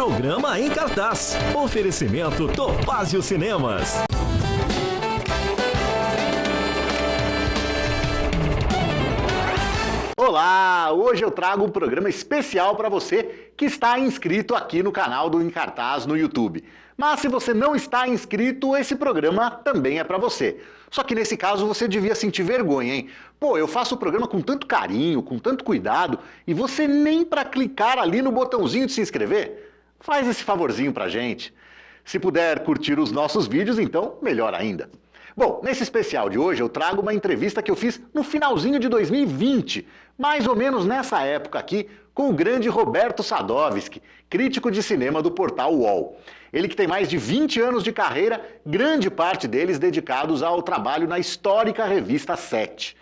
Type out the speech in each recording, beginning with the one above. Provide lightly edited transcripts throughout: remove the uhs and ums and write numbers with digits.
Programa em Cartaz. Oferecimento Topázio Cinemas. Olá! Hoje eu trago um programa especial para você que está inscrito aqui no canal do Em Cartaz no YouTube. Mas se você não está inscrito, esse programa também é para você. Só que nesse caso você devia sentir vergonha, hein? Pô, eu faço o programa com tanto carinho, com tanto cuidado, e você nem para clicar ali no botãozinho de se inscrever? Faz esse favorzinho pra gente. Se puder curtir os nossos vídeos, então melhor ainda. Bom, nesse especial de hoje eu trago uma entrevista que eu fiz no finalzinho de 2020, mais ou menos nessa época aqui, com o grande Roberto Sadowski, crítico de cinema do portal UOL. Ele que tem mais de 20 anos de carreira, grande parte deles dedicados ao trabalho na histórica revista 7.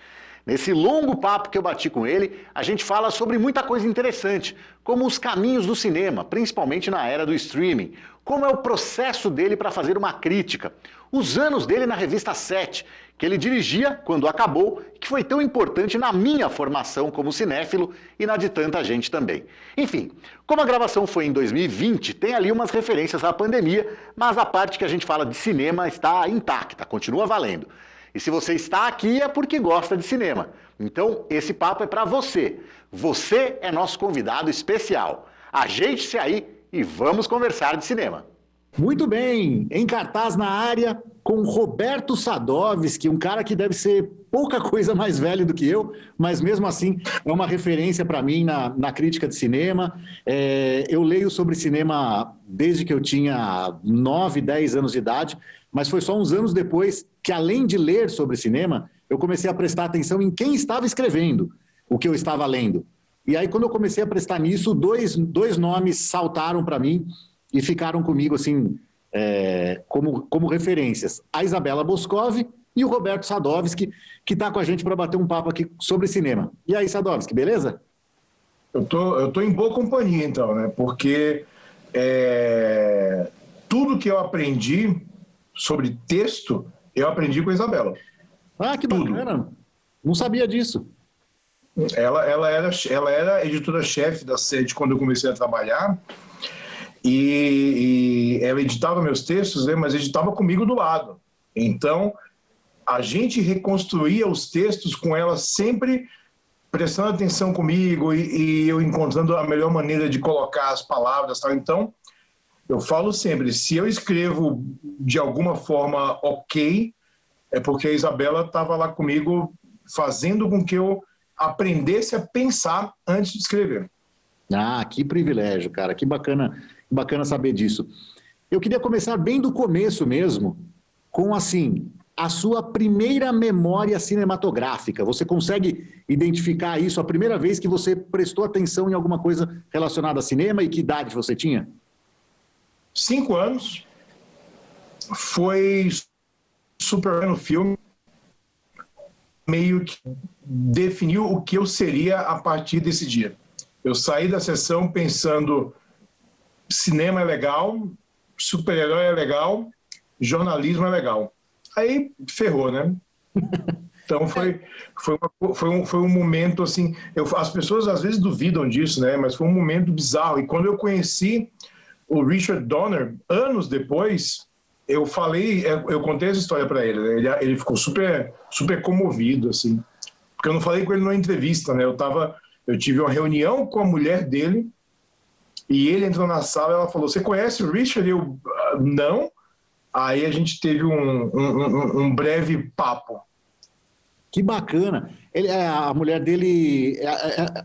Nesse longo papo que eu bati com ele, a gente fala sobre muita coisa interessante, como os caminhos do cinema, principalmente na era do streaming, como é o processo dele para fazer uma crítica, os anos dele na revista 7, que ele dirigia quando acabou, que foi tão importante na minha formação como cinéfilo e na de tanta gente também. Enfim, como a gravação foi em 2020, tem ali umas referências à pandemia, mas a parte que a gente fala de cinema está intacta, continua valendo. E se você está aqui é porque gosta de cinema. Então, esse papo é para você. Você é nosso convidado especial. Ajeite-se aí e vamos conversar de cinema. Muito bem, Em Cartaz na área com Roberto Sadowski, um cara que deve ser pouca coisa mais velho do que eu, mas mesmo assim é uma referência para mim na crítica de cinema. Eu leio sobre cinema desde que eu tinha 9, 10 anos de idade, mas foi só uns anos depois que, além de ler sobre cinema, eu comecei a prestar atenção em quem estava escrevendo o que eu estava lendo. E aí, quando eu comecei a prestar nisso, dois nomes saltaram para mim e ficaram comigo assim, como referências. A Isabella Boscov e o Roberto Sadowski, que está com a gente para bater um papo aqui sobre cinema. E aí, Sadowski, beleza? Eu tô em boa companhia, então, né? Porque tudo que eu aprendi sobre texto, eu aprendi com a Isabella. Ah, que bacana! Não sabia disso. Ela era editora-chefe da 7 quando eu comecei a trabalhar, e ela editava meus textos, né, mas editava comigo do lado. Então, a gente reconstruía os textos com ela sempre prestando atenção comigo e eu encontrando a melhor maneira de colocar as palavras. Tal. Então, eu falo sempre, se eu escrevo de alguma forma ok, é porque a Isabella estava lá comigo fazendo com que eu aprendesse a pensar antes de escrever. Ah, que privilégio, cara, que bacana saber disso. Eu queria começar bem do começo mesmo, com assim, a sua primeira memória cinematográfica. Você consegue identificar isso, a primeira vez que você prestou atenção em alguma coisa relacionada a cinema e que idade você tinha? 5 anos, foi super no filme, meio que definiu o que eu seria a partir desse dia. Eu saí da sessão pensando, cinema é legal, super-herói é legal, jornalismo é legal. Aí ferrou, né? Então foi um momento assim, as pessoas às vezes duvidam disso, né? Mas foi um momento bizarro. E quando eu conheci o Richard Donner, anos depois, eu contei essa história para ele, né? Ele ficou super comovido, assim, porque eu não falei com ele numa entrevista, né? Eu tive uma reunião com a mulher dele e ele entrou na sala e ela falou, você conhece o Richard? Eu, não. Aí a gente teve um breve papo. Que bacana. A mulher dele...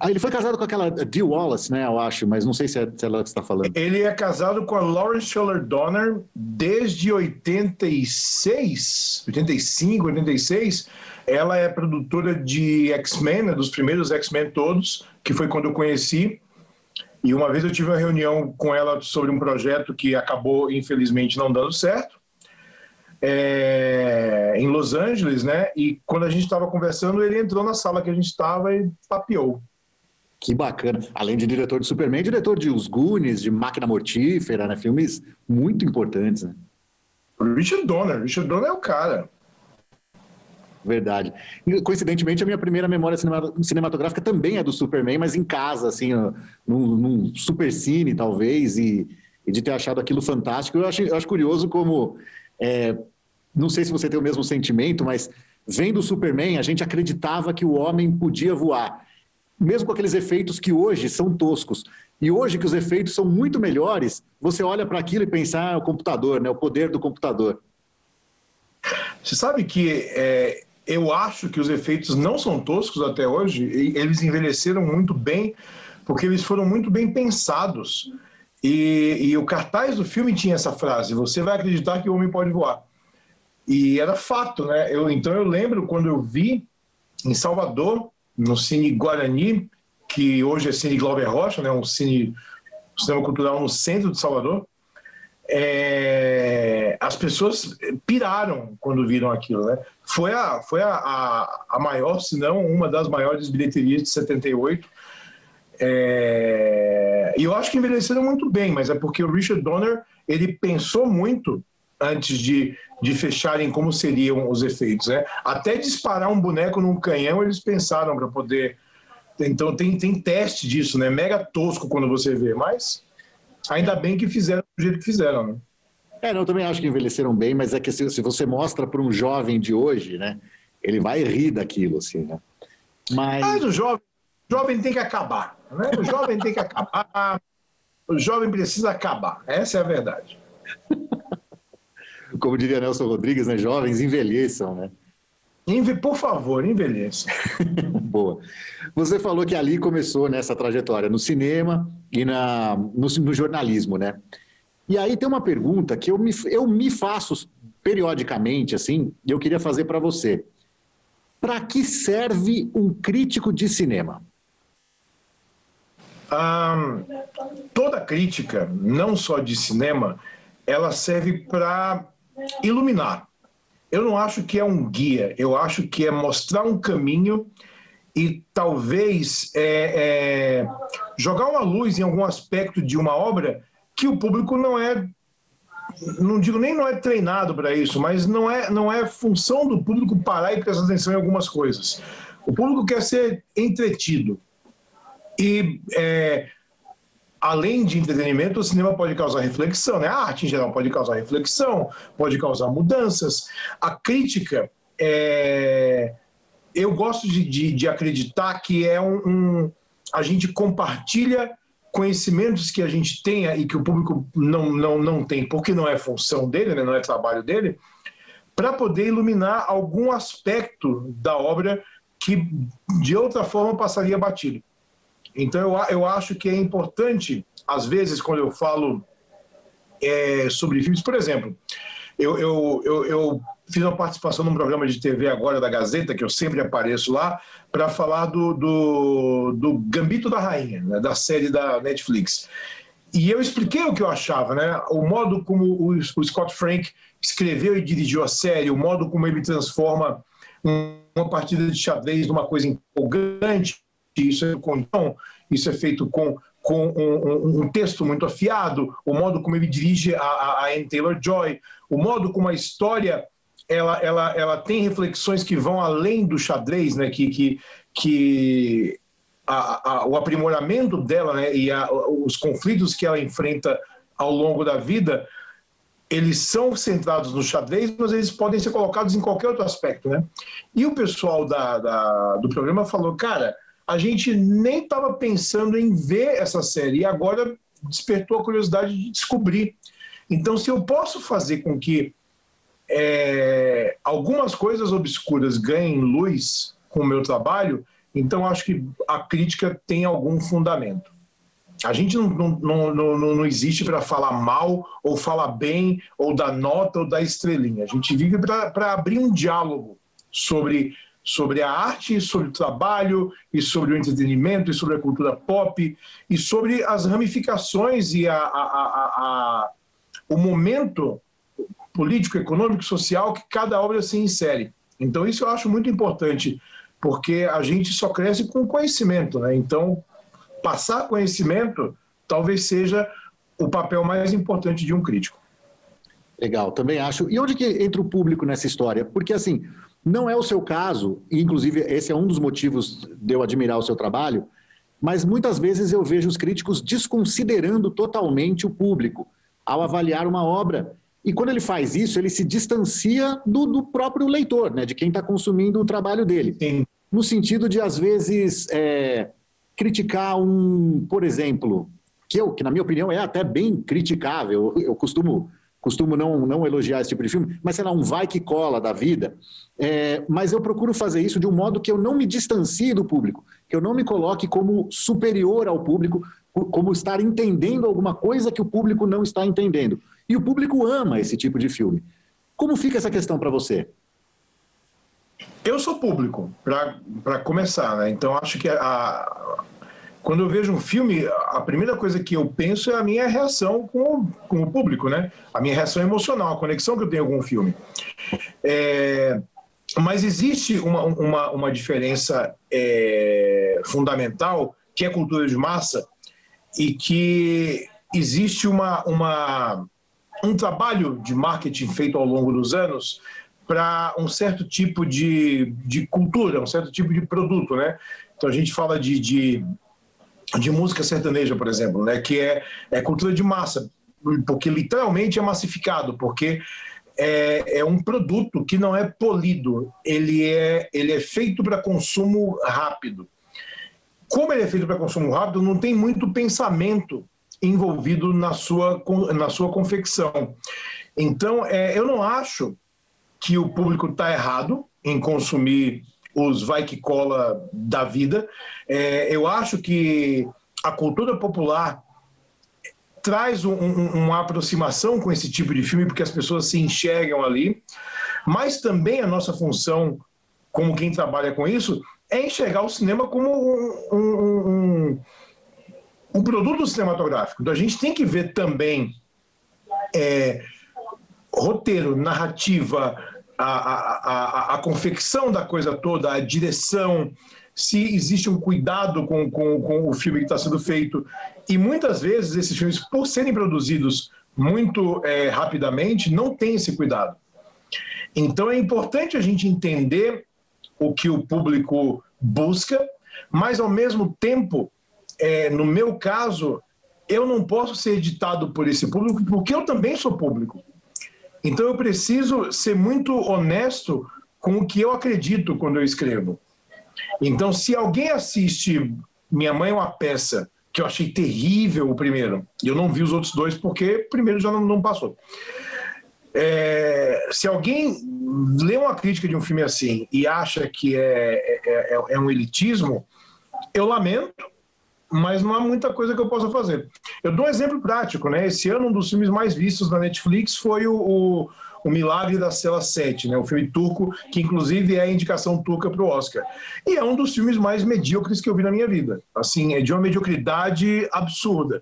ele foi casado com aquela Dee Wallace, né, eu acho, mas não sei se é ela que você está falando. Ele é casado com a Lawrence Schuller Donner desde 86, 85, 86. Ela é produtora de X-Men, né, dos primeiros X-Men todos, que foi quando eu conheci. E uma vez eu tive uma reunião com ela sobre um projeto que acabou, infelizmente, não dando certo. Em Los Angeles, né? E quando a gente estava conversando, ele entrou na sala que a gente estava e papeou. Que bacana. Além de diretor de Superman, diretor de Os Goonies, de Máquina Mortífera, né? Filmes muito importantes, né? Richard Donner é o cara. Verdade. E, coincidentemente, a minha primeira memória cinematográfica também é do Superman, mas em casa, assim, num supercine, talvez, e e de ter achado aquilo fantástico. Eu acho curioso como, não sei se você tem o mesmo sentimento, mas vendo o Superman, a gente acreditava que o homem podia voar, mesmo com aqueles efeitos que hoje são toscos. E hoje que os efeitos são muito melhores, você olha para aquilo e pensa, é o computador, né? O poder do computador. Você sabe que eu acho que os efeitos não são toscos até hoje, e eles envelheceram muito bem, porque eles foram muito bem pensados. E o cartaz do filme tinha essa frase, você vai acreditar que o homem pode voar. E era fato, né? Então eu lembro quando eu vi em Salvador, no Cine Guarani, que hoje é Cine Glauber Rocha, né? Um cinema cultural no centro de Salvador, as pessoas piraram quando viram aquilo, né? Foi a maior, se não uma das maiores bilheterias de 78. E eu acho que envelheceram muito bem, mas é porque o Richard Donner, ele pensou muito antes de fecharem como seriam os efeitos, né? Até disparar um boneco num canhão eles pensaram para poder... Então tem teste disso, né? Mega tosco quando você vê, mas ainda bem que fizeram do jeito que fizeram, né? Eu também acho que envelheceram bem, mas é que se você mostra para um jovem de hoje, né? Ele vai rir daquilo, assim, né? Mas o jovem tem que acabar, né? O jovem tem que acabar, o jovem precisa acabar, essa é a verdade. Como diria Nelson Rodrigues, né? Jovens envelheçam, né? Por favor, envelheça. Boa. Você falou que ali começou nessa trajetória, no cinema e no jornalismo, né? E aí tem uma pergunta que eu me faço periodicamente, assim, e eu queria fazer para você. Para que serve um crítico de cinema? Toda crítica, não só de cinema, ela serve para iluminar. Eu não acho que é um guia, eu acho que é mostrar um caminho e talvez jogar uma luz em algum aspecto de uma obra que o público não digo nem não é treinado para isso, mas não é função do público parar e prestar atenção em algumas coisas. O público quer ser entretido. E além de entretenimento, o cinema pode causar reflexão, né? A arte em geral pode causar reflexão, pode causar mudanças. A crítica, eu gosto de acreditar que a gente compartilha conhecimentos que a gente tenha e que o público não tem, porque não é função dele, né? Não é trabalho dele, para poder iluminar algum aspecto da obra que de outra forma passaria batido. Então, eu acho que é importante, às vezes, quando eu falo sobre filmes, por exemplo, eu fiz uma participação num programa de TV agora da Gazeta, que eu sempre apareço lá, para falar do Gambito da Rainha, né, da série da Netflix. E eu expliquei o que eu achava, né? O modo como o Scott Frank escreveu e dirigiu a série, o modo como ele transforma uma partida de xadrez numa coisa empolgante. Isso é feito com um texto muito afiado, o modo como ele dirige a Anne Taylor-Joy, o modo como a história ela tem reflexões que vão além do xadrez, né? que o aprimoramento dela, né? E os conflitos que ela enfrenta ao longo da vida, eles são centrados no xadrez, mas eles podem ser colocados em qualquer outro aspecto, né? E o pessoal do programa falou, cara, a gente nem estava pensando em ver essa série e agora despertou a curiosidade de descobrir. Então, se eu posso fazer com que algumas coisas obscuras ganhem luz com o meu trabalho, então acho que a crítica tem algum fundamento. A gente não existe para falar mal ou falar bem, ou dar nota ou dar estrelinha. A gente vive para abrir um diálogo sobre a arte, sobre o trabalho, e sobre o entretenimento, e sobre a cultura pop, e sobre as ramificações e o momento político, econômico, social que cada obra se insere. Então isso eu acho muito importante, porque a gente só cresce com conhecimento, né? Então, passar conhecimento talvez seja o papel mais importante de um crítico. Legal, também acho. E onde que entra o público nessa história? Porque, assim, não é o seu caso, e inclusive esse é um dos motivos de eu admirar o seu trabalho, mas muitas vezes eu vejo os críticos desconsiderando totalmente o público. ao avaliar uma obra. E quando ele faz isso, ele se distancia do próprio leitor, né, de quem está consumindo o trabalho dele. Sim. No sentido de, às vezes, criticar por exemplo, que na minha opinião é até bem criticável, eu costumo não elogiar esse tipo de filme, mas sei lá, um vai que cola da vida, mas eu procuro fazer isso de um modo que eu não me distancie do público, que eu não me coloque como superior ao público, como estar entendendo alguma coisa que o público não está entendendo. E o público ama esse tipo de filme. Como fica essa questão para você? Eu sou público, para começar, né? Então acho que quando eu vejo um filme, a primeira coisa que eu penso é a minha reação com o público, né? A minha reação emocional, a conexão que eu tenho com o filme. Mas existe uma diferença fundamental, que é a cultura de massa, e que existe um trabalho de marketing feito ao longo dos anos para um certo tipo de cultura, um certo tipo de produto, né? Então a gente fala de música sertaneja, por exemplo, né? Que é cultura de massa, porque literalmente é massificado, porque é um produto que não é polido, ele é feito para consumo rápido. Como ele é feito para consumo rápido, não tem muito pensamento envolvido na sua confecção. Então, eu não acho que o público está errado em consumir os vai que cola da vida. Eu acho que a cultura popular traz uma aproximação com esse tipo de filme, porque as pessoas se enxergam ali, mas também a nossa função, como quem trabalha com isso, é enxergar o cinema como um produto cinematográfico. Então a gente tem que ver também roteiro, narrativa, a confecção da coisa toda, a direção, se existe um cuidado com o filme que está sendo feito. E muitas vezes esses filmes, por serem produzidos muito rapidamente, não têm esse cuidado. Então é importante a gente entender o que o público busca, mas ao mesmo tempo, no meu caso, eu não posso ser ditado por esse público, porque eu também sou público. Então eu preciso ser muito honesto com o que eu acredito quando eu escrevo. Então, se alguém assiste Minha Mãe é uma Peça, que eu achei terrível o primeiro, e eu não vi os outros dois porque o primeiro já não passou. Se alguém lê uma crítica de um filme assim e acha que é um elitismo, eu lamento, mas não há muita coisa que eu possa fazer. Eu dou um exemplo prático, né? Esse ano, um dos filmes mais vistos na Netflix foi o Milagre da Cela 7, né? O filme turco, que inclusive é a indicação turca para o Oscar. E é um dos filmes mais medíocres que eu vi na minha vida. Assim, é de uma mediocridade absurda.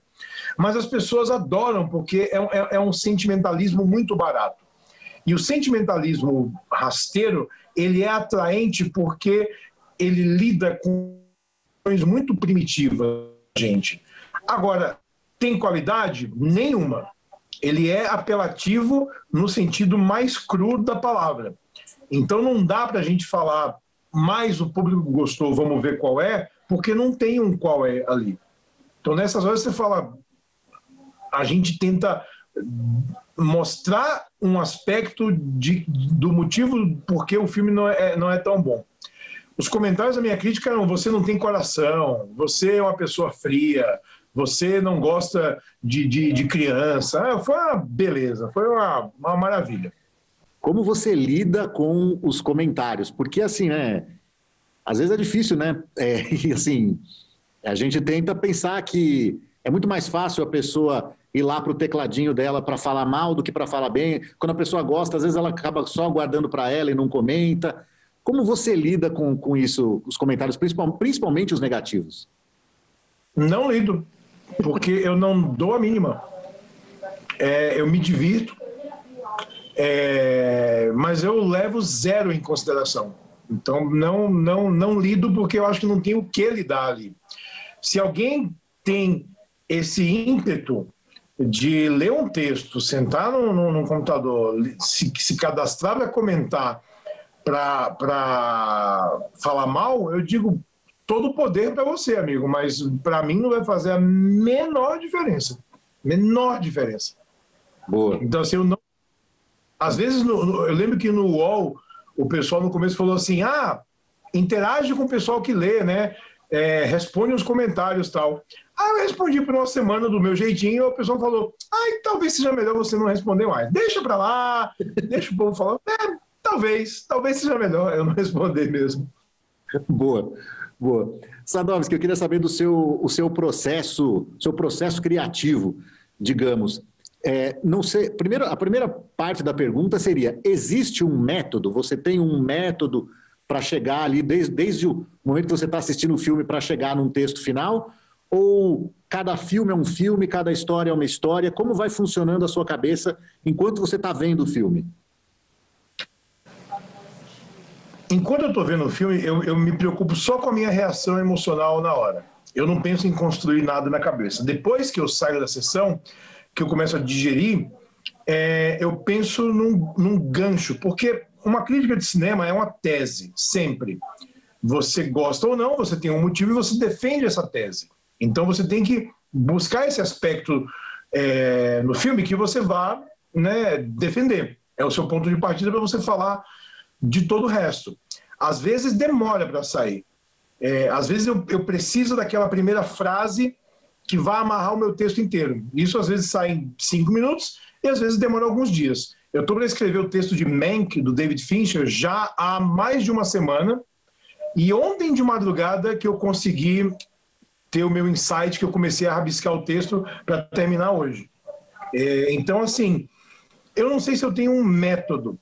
Mas as pessoas adoram, porque é um sentimentalismo muito barato. E o sentimentalismo rasteiro, ele é atraente porque ele lida com coisas muito primitivas, gente. Agora, tem qualidade? Nenhuma. Ele é apelativo no sentido mais cru da palavra. Então não dá para a gente falar, mais o público gostou, vamos ver qual é, porque não tem um qual é ali. Então nessas horas você fala, a gente tenta mostrar um aspecto do motivo por que o filme não é tão bom. Os comentários da minha crítica eram: você não tem coração, você é uma pessoa fria, você não gosta de criança. Foi uma beleza, foi uma maravilha. Como você lida com os comentários? Porque, assim, né, às vezes é difícil, né? E, assim, a gente tenta pensar que é muito mais fácil a pessoa ir lá para o tecladinho dela para falar mal do que para falar bem. Quando a pessoa gosta, às vezes ela acaba só guardando para ela e não comenta. Como você lida com isso, os comentários, principalmente os negativos? Não lido, porque eu não dou a mínima. Eu me divirto, mas eu levo zero em consideração. Então, não lido, porque eu acho que não tem o que lidar ali. Se alguém tem esse ímpeto de ler um texto, sentar num computador, se cadastrar para comentar, para falar mal, eu digo todo o poder para você, amigo, mas para mim não vai fazer a menor diferença. Menor diferença. Boa. Então, assim, eu não... Às vezes, eu lembro que no UOL, o pessoal no começo falou assim, interage com o pessoal que lê, né? Responde os comentários e tal. Eu respondi por uma semana do meu jeitinho e o pessoal falou, talvez seja melhor você não responder mais. Deixa pra lá, deixa o povo falar. Talvez seja melhor eu não responder mesmo. Boa, boa. Sadovski, eu queria saber do seu processo criativo, digamos. Não sei, a primeira parte da pergunta seria, existe um método? Você tem um método para chegar ali, desde o momento que você está assistindo o filme para chegar num texto final? Ou cada filme é um filme, cada história é uma história? Como vai funcionando a sua cabeça enquanto você está vendo o filme? Enquanto eu estou vendo o filme, eu me preocupo só com a minha reação emocional na hora. Eu não penso em construir nada na cabeça. Depois que eu saio da sessão, que eu começo a digerir, eu penso num gancho, porque uma crítica de cinema é uma tese, sempre. Você gosta ou não, você tem um motivo e você defende essa tese. Então você tem que buscar esse aspecto no filme que você vá, né, defender. É o seu ponto de partida para você falar de todo o resto. Às vezes demora para sair. Às vezes eu preciso daquela primeira frase que vai amarrar o meu texto inteiro. Isso às vezes sai em 5 minutos e às vezes demora alguns dias. Eu estou para escrever o texto de Mank, do David Fincher, já há mais de uma semana, e ontem de madrugada que eu consegui ter o meu insight, que eu comecei a rabiscar o texto para terminar hoje. Então, assim, eu não sei se eu tenho um método,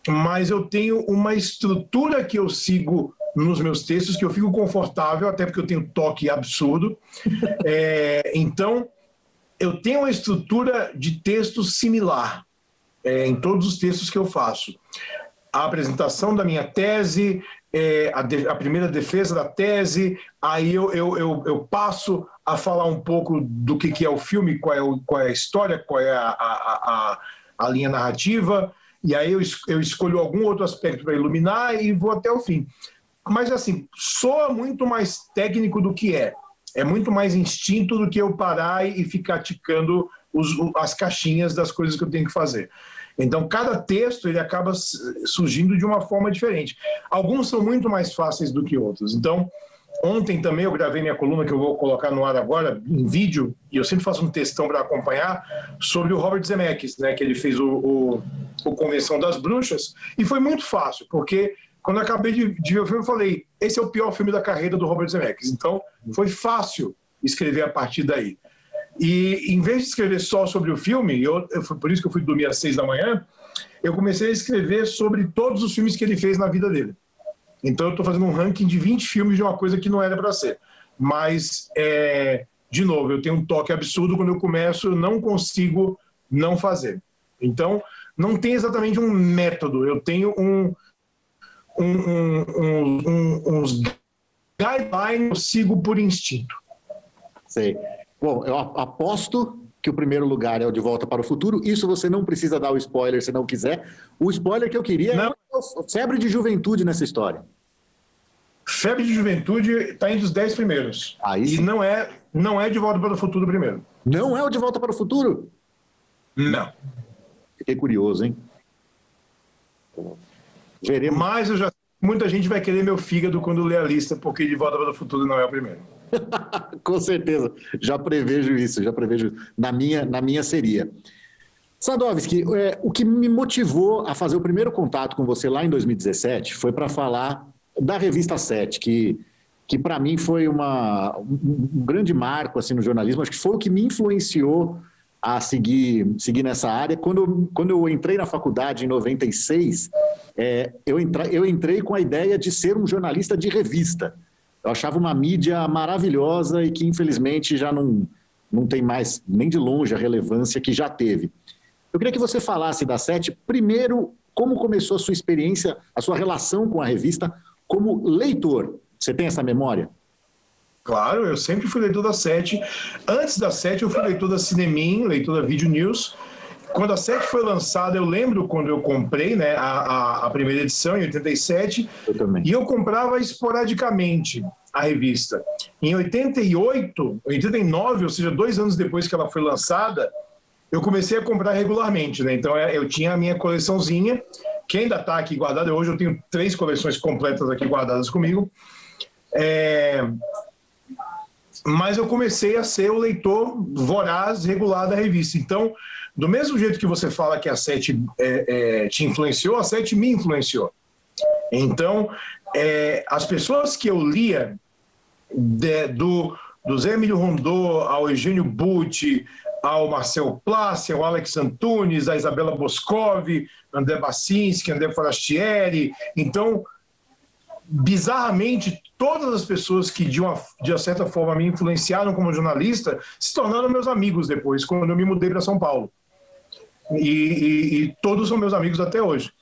mas eu tenho uma estrutura que eu sigo nos meus textos, que eu fico confortável, até porque eu tenho toque absurdo. Então, eu tenho uma estrutura de texto similar em todos os textos que eu faço. A apresentação da minha tese, a primeira defesa da tese, aí eu passo a falar um pouco do que é o filme, qual é a história, qual é a linha narrativa, e aí eu escolho algum outro aspecto para iluminar e vou até o fim. Mas, assim, soa muito mais técnico do que é. É muito mais instinto do que eu parar e ficar ticando as caixinhas das coisas que eu tenho que fazer. Então, cada texto ele acaba surgindo de uma forma diferente. Alguns são muito mais fáceis do que outros. Então, ontem também eu gravei minha coluna, que eu vou colocar no ar agora, em vídeo, e eu sempre faço um textão para acompanhar, sobre o Robert Zemeckis, né, que ele fez o Convenção das Bruxas, e foi muito fácil, porque quando eu acabei de ver o filme, eu falei, esse é o pior filme da carreira do Robert Zemeckis. Então, foi fácil escrever a partir daí. E, em vez de escrever só sobre o filme, por isso que eu fui dormir às 6 da manhã, eu comecei a escrever sobre todos os filmes que ele fez na vida dele. Então, eu estou fazendo um ranking de 20 filmes de uma coisa que não era para ser. Mas, de novo, eu tenho um toque absurdo. Quando eu começo, eu não consigo não fazer. Então, não tem exatamente um método. Eu tenho uns guidelines, eu sigo por instinto. Sei. Bom, eu aposto que o primeiro lugar é o De Volta para o Futuro. Isso você não precisa dar o spoiler se não quiser. O spoiler que eu queria é Febre de Juventude nessa história. Febre de Juventude está entre os 10 primeiros. E não é De Volta para o Futuro primeiro. Não é o De Volta para o Futuro? Não. Fiquei curioso, hein? Veremos. Mas muita gente vai querer meu fígado quando ler a lista, porque De Volta para o Futuro não é o primeiro. Com certeza, já prevejo isso, na minha seria. Sadovski, o que me motivou a fazer o primeiro contato com você lá em 2017 foi para falar da revista 7, que para mim foi um grande marco assim, no jornalismo, acho que foi o que me influenciou a seguir nessa área. Quando eu entrei na faculdade em 96, eu entrei com a ideia de ser um jornalista de revista. Eu achava uma mídia maravilhosa e que, infelizmente, já não tem mais, nem de longe, a relevância que já teve. Eu queria que você falasse da 7, primeiro, como começou a sua experiência, a sua relação com a revista como leitor. Você tem essa memória? Claro, eu sempre fui leitor da 7. Antes da 7, eu fui leitor da Cinemin, leitor da Video News. Quando a 7 foi lançada, eu lembro quando eu comprei, né, a primeira edição, em 87. Eu também. E eu comprava esporadicamente a revista. Em 88, 89, ou seja, 2 anos depois que ela foi lançada, eu comecei a comprar regularmente, né? Então eu tinha a minha coleçãozinha, que ainda está aqui guardada. Hoje eu tenho 3 coleções completas aqui guardadas comigo. Mas eu comecei a ser o leitor voraz, regular da revista. Então, do mesmo jeito que você fala que a Sete te influenciou, a Sete me influenciou. Então, as pessoas que eu lia, do Zé Emílio Rondô ao Eugênio Butti, ao Marcel Plassi, ao Alex Antunes, a Isabela Boscov, André Bacinski, André Forastieri. Então, bizarramente, todas as pessoas que de uma certa forma me influenciaram como jornalista se tornaram meus amigos depois, quando eu me mudei para São Paulo. E todos são meus amigos até hoje.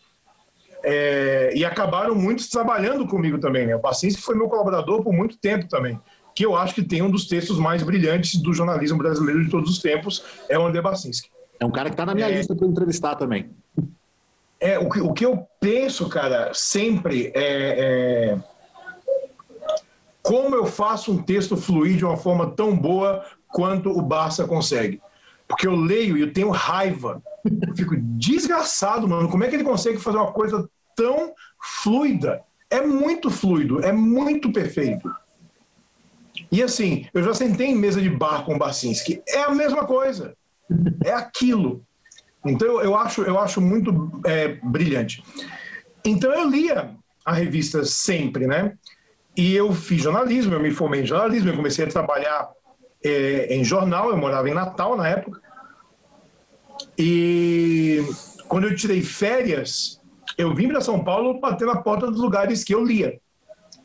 E acabaram muitos trabalhando comigo também, né? O Bacinski foi meu colaborador por muito tempo também, que eu acho que tem um dos textos mais brilhantes do jornalismo brasileiro de todos os tempos, é o André Bacinski. É um cara que está na minha lista para entrevistar também. O que eu penso, cara, sempre como eu faço um texto fluir de uma forma tão boa quanto o Barça consegue. Porque eu leio e eu tenho raiva. Eu fico desgraçado, mano. Como é que ele consegue fazer uma coisa tão fluida? É muito fluido, é muito perfeito. E assim, eu já sentei em mesa de bar com o Bacinski. É a mesma coisa. É aquilo. Então eu acho muito brilhante. Então eu lia a revista sempre, né? E eu fiz jornalismo, eu me formei em jornalismo, eu comecei a trabalhar em jornal, eu morava em Natal na época. E quando eu tirei férias, eu vim para São Paulo bater na porta dos lugares que eu lia.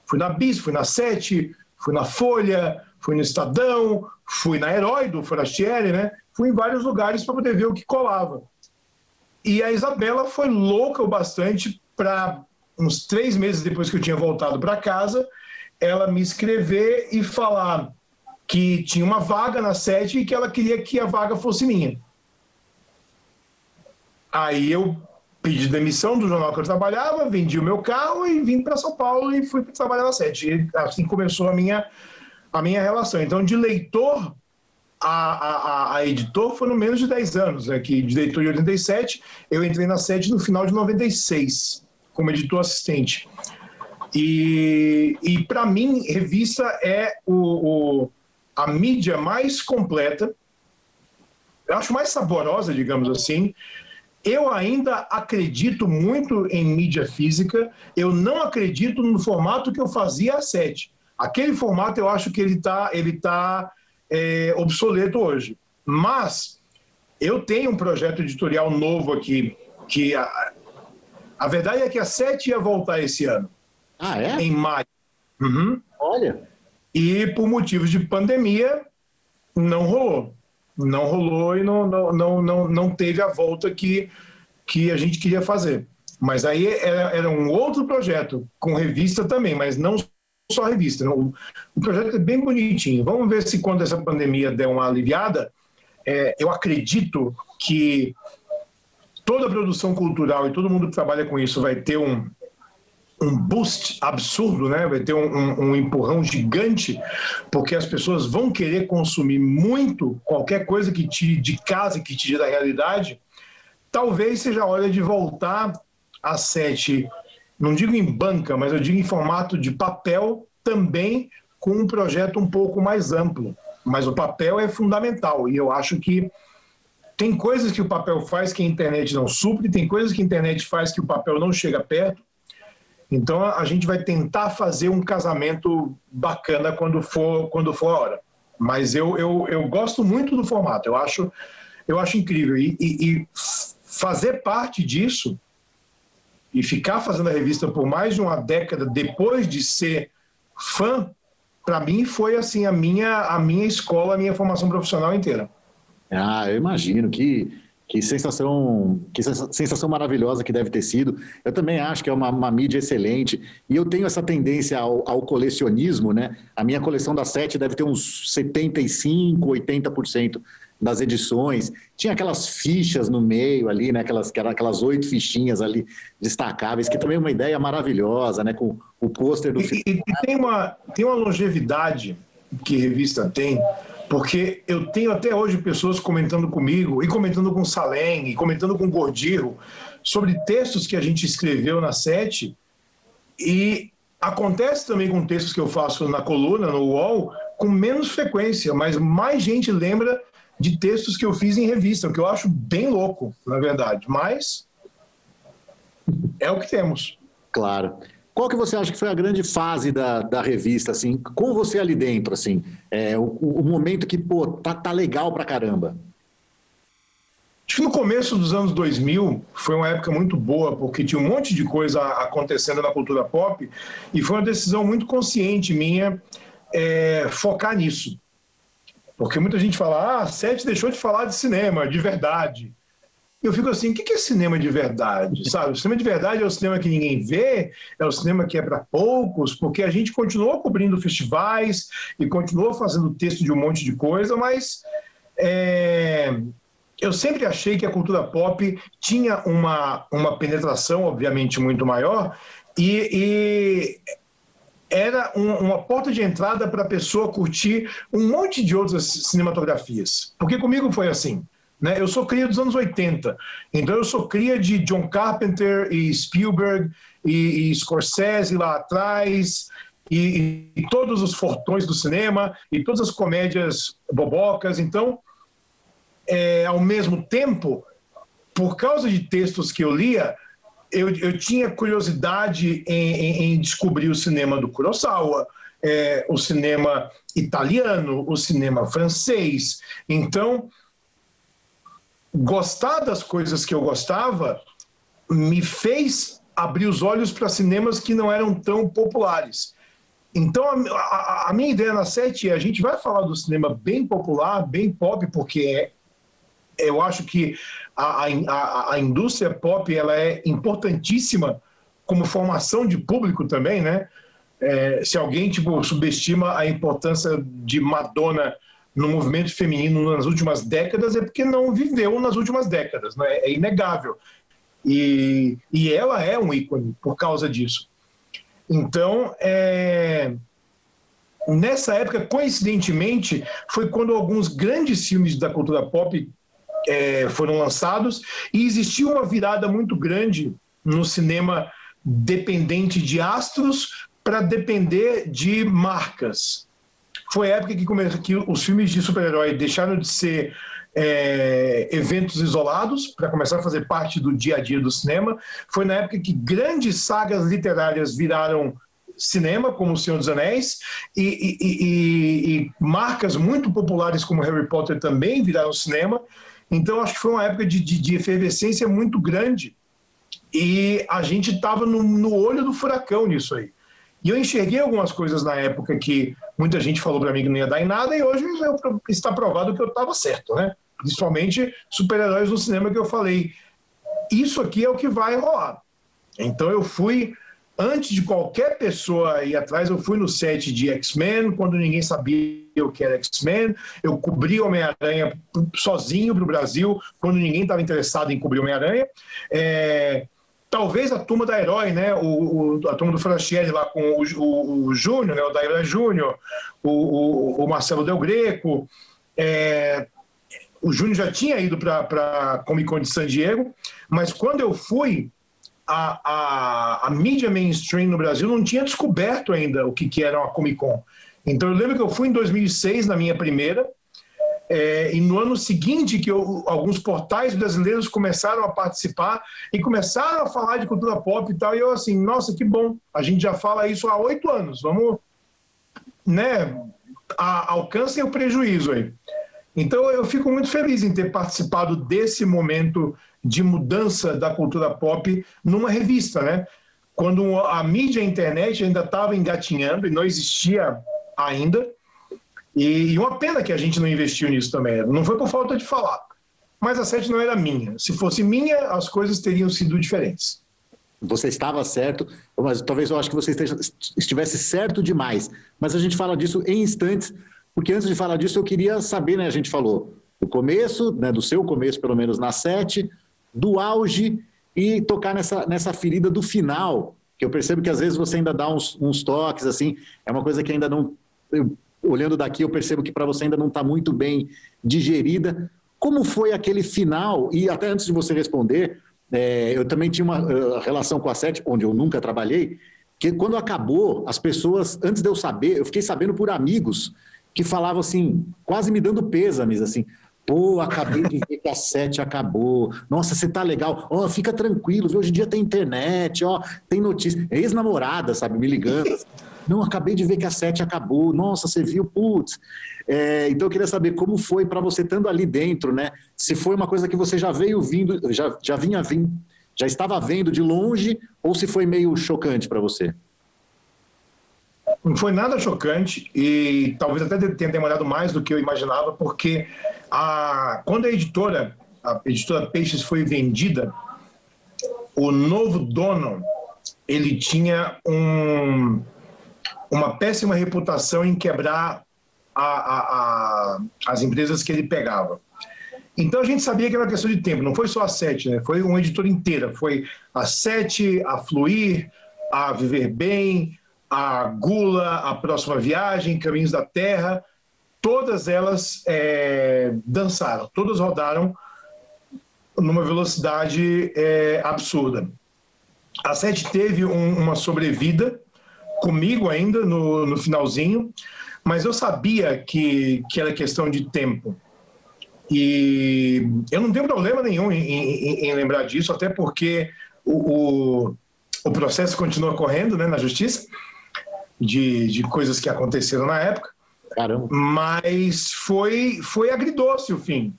Fui na Bis, fui na Sete, fui na Folha, fui no Estadão, fui na Herói do Forastieri, né? Fui em vários lugares para poder ver o que colava. E a Isabela foi louca o bastante para, uns 3 meses depois que eu tinha voltado para casa, ela me escrever e falar que tinha uma vaga na Sete e que ela queria que a vaga fosse minha. Aí eu pedi demissão do jornal que eu trabalhava, vendi o meu carro e vim para São Paulo e fui trabalhar na Sete. E assim começou a minha relação. Então, de leitor a editor foram menos de 10 anos, né? Que de leitor em 87, eu entrei na Sete no final de 96, como editor assistente. E para mim, revista é a mídia mais completa, eu acho mais saborosa, digamos assim. Eu ainda acredito muito em mídia física, eu não acredito no formato que eu fazia a Sete. Aquele formato eu acho que ele tá obsoleto hoje. Mas eu tenho um projeto editorial novo aqui, que a verdade é que a Sete ia voltar esse ano. Ah, é? Em maio. Uhum. Olha. E por motivos de pandemia, não rolou. Não rolou e não teve a volta que a gente queria fazer. Mas aí era um outro projeto, com revista também, mas não só revista. Não. O projeto é bem bonitinho. Vamos ver se quando essa pandemia der uma aliviada, eu acredito que toda a produção cultural e todo mundo que trabalha com isso vai ter um boost absurdo, né? Vai ter um empurrão gigante, porque as pessoas vão querer consumir muito qualquer coisa que tire de casa, que tire da realidade. Talvez seja a hora de voltar a Sete, não digo em banca, mas eu digo em formato de papel também, com um projeto um pouco mais amplo. Mas o papel é fundamental e eu acho que tem coisas que o papel faz que a internet não supre, tem coisas que a internet faz que o papel não chega perto. Então a gente vai tentar fazer um casamento bacana quando for a hora. Mas eu gosto muito do formato, eu acho incrível. E fazer parte disso e ficar fazendo a revista por mais de uma década depois de ser fã, para mim foi assim a minha escola, a minha formação profissional inteira. Ah, eu imagino que sensação maravilhosa que deve ter sido. Eu também acho que é uma mídia excelente. E eu tenho essa tendência ao colecionismo, né? A minha coleção da Sete deve ter uns 75%, 80% das edições. Tinha aquelas fichas no meio ali, né? Aquelas 8 fichinhas ali destacáveis, que também é uma ideia maravilhosa, né? Com o pôster do filme. E tem uma longevidade que a revista tem, Porque eu tenho até hoje pessoas comentando comigo, e comentando com o Salem, e comentando com o Gordirro, sobre textos que a gente escreveu na 7, e acontece também com textos que eu faço na coluna, no UOL, com menos frequência, mas mais gente lembra de textos que eu fiz em revista, o que eu acho bem louco, na verdade. Mas é o que temos. Claro. Qual que você acha que foi a grande fase da revista, assim, com você ali dentro, assim, o momento que, pô, tá legal pra caramba? Acho que no começo dos anos 2000 foi uma época muito boa, porque tinha um monte de coisa acontecendo na cultura pop, e foi uma decisão muito consciente minha focar nisso. Porque muita gente fala, a 7 deixou de falar de cinema, de verdade. Eu fico assim, o que é cinema de verdade? Sabe? O cinema de verdade é o cinema que ninguém vê, é o cinema que é para poucos, porque a gente continuou cobrindo festivais e continuou fazendo texto de um monte de coisa, mas eu sempre achei que a cultura pop tinha uma penetração, obviamente, muito maior, e era uma porta de entrada para a pessoa curtir um monte de outras cinematografias. Porque comigo foi assim, né? Eu sou cria dos anos 80, então eu sou cria de John Carpenter e Spielberg e Scorsese lá atrás, e todos os fortões do cinema, e todas as comédias bobocas. Então, ao mesmo tempo, por causa de textos que eu lia, eu tinha curiosidade em descobrir o cinema do Kurosawa, o cinema italiano, o cinema francês. Então, gostar das coisas que eu gostava me fez abrir os olhos para cinemas que não eram tão populares. Então, a minha ideia na 7 é: a gente vai falar do cinema bem popular, bem pop, porque eu acho que a indústria pop ela é importantíssima como formação de público também, né? Se alguém subestima a importância de Madonna no movimento feminino nas últimas décadas, é porque não viveu nas últimas décadas, né? É inegável. E ela é um ícone por causa disso. Então, nessa época, coincidentemente, foi quando alguns grandes filmes da cultura pop foram lançados, e existiu uma virada muito grande no cinema dependente de astros para depender de marcas. Foi a época que os filmes de super-herói deixaram de ser eventos isolados para começar a fazer parte do dia a dia do cinema. Foi na época que grandes sagas literárias viraram cinema, como O Senhor dos Anéis, e marcas muito populares como Harry Potter também viraram cinema. Então, acho que foi uma época de efervescência muito grande, e a gente estava no olho do furacão nisso aí. E eu enxerguei algumas coisas na época que muita gente falou para mim que não ia dar em nada, e hoje está provado que eu estava certo, né? Principalmente super-heróis no cinema, que eu falei, isso aqui é o que vai rolar. Então eu fui, antes de qualquer pessoa ir atrás, eu fui no set de X-Men, quando ninguém sabia o que era X-Men. Eu cobri Homem-Aranha sozinho para o Brasil, quando ninguém estava interessado em cobrir Homem-Aranha. Talvez a turma da Herói, né? A turma do Franchieri lá com o Júnior, né? O Daíra Júnior, o Marcelo Del Greco. O Júnior já tinha ido para a Comic Con de San Diego, mas quando eu fui, a mídia mainstream no Brasil não tinha descoberto ainda o que era uma Comic Con. Então eu lembro que eu fui em 2006, na minha primeira, e no ano seguinte que alguns portais brasileiros começaram a participar e começaram a falar de cultura pop e tal, e eu assim, nossa, que bom, a gente já fala isso há 8 anos, vamos, né, alcancem o prejuízo aí. Então eu fico muito feliz em ter participado desse momento de mudança da cultura pop numa revista, né? Quando a mídia e a internet ainda estava engatinhando e não existia ainda. E uma pena que a gente não investiu nisso também. Não foi por falta de falar. Mas a 7 não era minha. Se fosse minha, as coisas teriam sido diferentes. Você estava certo, mas talvez eu acho que você estivesse certo demais. Mas a gente fala disso em instantes, porque antes de falar disso eu queria saber, né? A gente falou do começo, né, do seu começo, pelo menos na 7, do auge, e tocar nessa ferida do final, que eu percebo que às vezes você ainda dá uns toques, assim, é uma coisa que ainda não... olhando daqui, eu percebo que para você ainda não está muito bem digerida. Como foi aquele final? E até antes de você responder, eu também tinha uma relação com a Sete, onde eu nunca trabalhei, que quando acabou, as pessoas, antes de eu saber, eu fiquei sabendo por amigos que falavam assim, quase me dando pêsames, assim, pô, acabei de ver que a Sete acabou, nossa, você tá legal, ó, fica tranquilo, hoje em dia tem internet, ó, tem notícia, ex-namorada, sabe, me ligando, assim, não, acabei de ver que a Sete acabou, nossa, você viu, putz. Então eu queria saber como foi para você estando ali dentro, né? Se foi uma coisa que você já veio vindo, já vinha vindo, já estava vendo de longe, ou se foi meio chocante para você? Não foi nada chocante e talvez até tenha demorado mais do que eu imaginava, porque quando a editora Peixes foi vendida, o novo dono, ele tinha uma péssima reputação em quebrar as empresas que ele pegava. Então a gente sabia que era uma questão de tempo, não foi só a Sete, né? Foi uma editora inteira, foi a Sete, a Fluir, a Viver Bem, a Gula, a Próxima Viagem, Caminhos da Terra, todas elas dançaram, todas rodaram numa velocidade absurda. A Sete teve uma sobrevida comigo ainda no finalzinho, mas eu sabia que era questão de tempo. E eu não tenho problema nenhum em lembrar disso, até porque o processo continua correndo, né, na justiça, de coisas que aconteceram na época. Caramba. Mas foi agridoce o fim,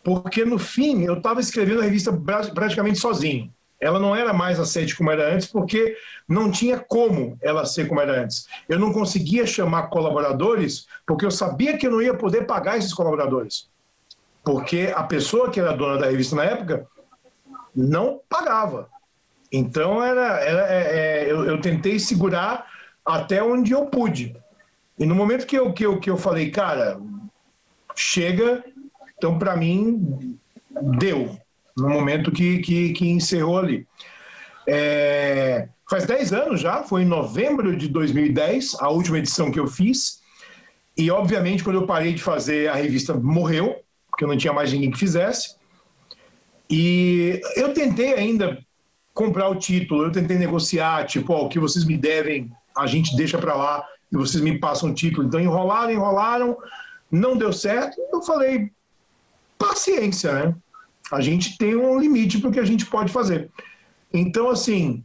porque no fim eu estava escrevendo a revista praticamente sozinho. Ela não era mais a Sete como era antes, porque não tinha como ela ser como era antes. Eu não conseguia chamar colaboradores, porque eu sabia que eu não ia poder pagar esses colaboradores. Porque a pessoa que era dona da revista na época não pagava. Então eu tentei segurar até onde eu pude. E no momento que eu falei, cara, chega, então para mim deu. No momento que encerrou ali. Faz 10 anos já, foi em novembro de 2010, a última edição que eu fiz. E, obviamente, quando eu parei de fazer, a revista morreu, porque não tinha mais ninguém que fizesse. E eu tentei ainda comprar o título, eu tentei negociar, tipo, o que vocês me devem, a gente deixa para lá e vocês me passam o título. Então, enrolaram, não deu certo. Eu falei, paciência, né? A gente tem um limite para o que a gente pode fazer. Então, assim,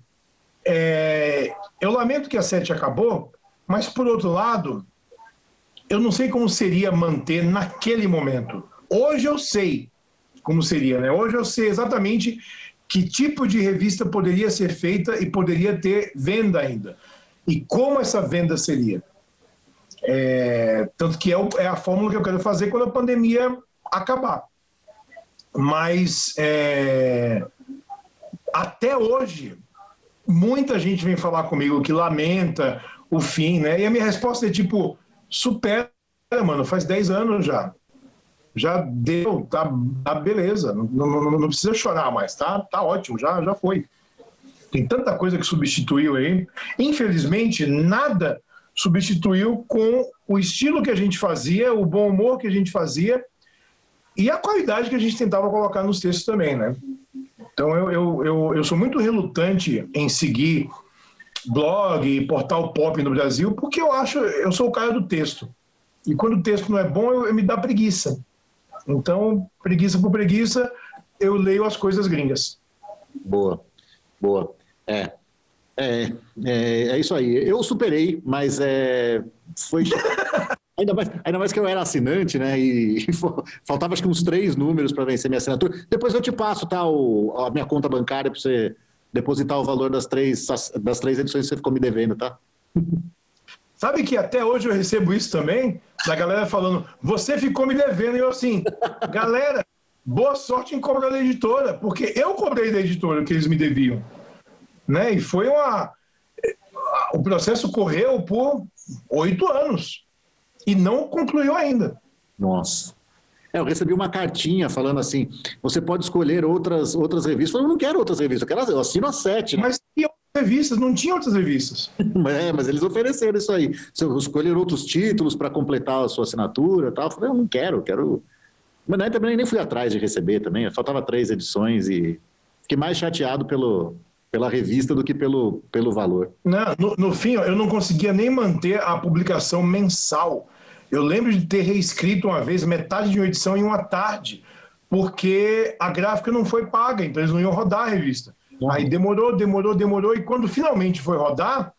eu lamento que a Sete acabou, mas, por outro lado, eu não sei como seria manter naquele momento. Hoje eu sei como seria, né? Hoje eu sei exatamente que tipo de revista poderia ser feita e poderia ter venda ainda. E como essa venda seria. Tanto que é a fórmula que eu quero fazer quando a pandemia acabar. Mas até hoje, muita gente vem falar comigo que lamenta o fim, né? E a minha resposta é tipo, supera, mano, faz 10 anos já. Já deu, tá beleza, não precisa chorar mais, tá ótimo, já foi. Tem tanta coisa que substituiu aí. Infelizmente, nada substituiu com o estilo que a gente fazia, o bom humor que a gente fazia, e a qualidade que a gente tentava colocar nos textos também, né? Então, eu sou muito relutante em seguir blog e portal pop no Brasil, porque eu sou o cara do texto. E quando o texto não é bom, eu me dá preguiça. Então, preguiça por preguiça, eu leio as coisas gringas. Boa. É isso aí. Eu superei, mas foi... Ainda mais que eu era assinante, né? E faltava acho que uns 3 números para vencer minha assinatura. Depois eu te passo, tá, a minha conta bancária para você depositar o valor das três edições que você ficou me devendo, tá? Sabe que até hoje eu recebo isso também, da galera falando, você ficou me devendo, e eu assim, galera, boa sorte em cobrar da editora, porque eu cobrei da editora o que eles me deviam, né? E foi o processo correu por 8 anos. E não concluiu ainda. Nossa. Eu recebi uma cartinha falando assim, você pode escolher outras revistas. Eu não quero outras revistas, eu assino a Sete. Né? Mas que revistas, não tinha outras revistas. Mas eles ofereceram isso aí. Escolheram outros títulos para completar a sua assinatura e tal. Eu falei, eu não quero. Mas daí também nem fui atrás de receber também. Faltava 3 edições e fiquei mais chateado pela revista do que pelo valor. No fim, eu não conseguia nem manter a publicação mensal. Eu lembro de ter reescrito uma vez metade de uma edição em uma tarde, porque a gráfica não foi paga, então eles não iam rodar a revista. Aí demorou, e quando finalmente foi rodar,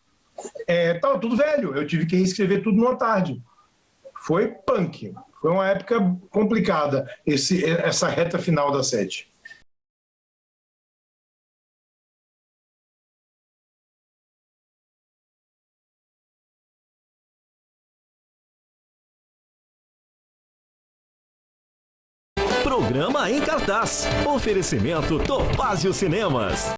estava tudo velho. Eu tive que reescrever tudo numa tarde. Foi punk. Foi uma época complicada, essa reta final da 7. Programa em cartaz. Oferecimento Topázio Cinemas.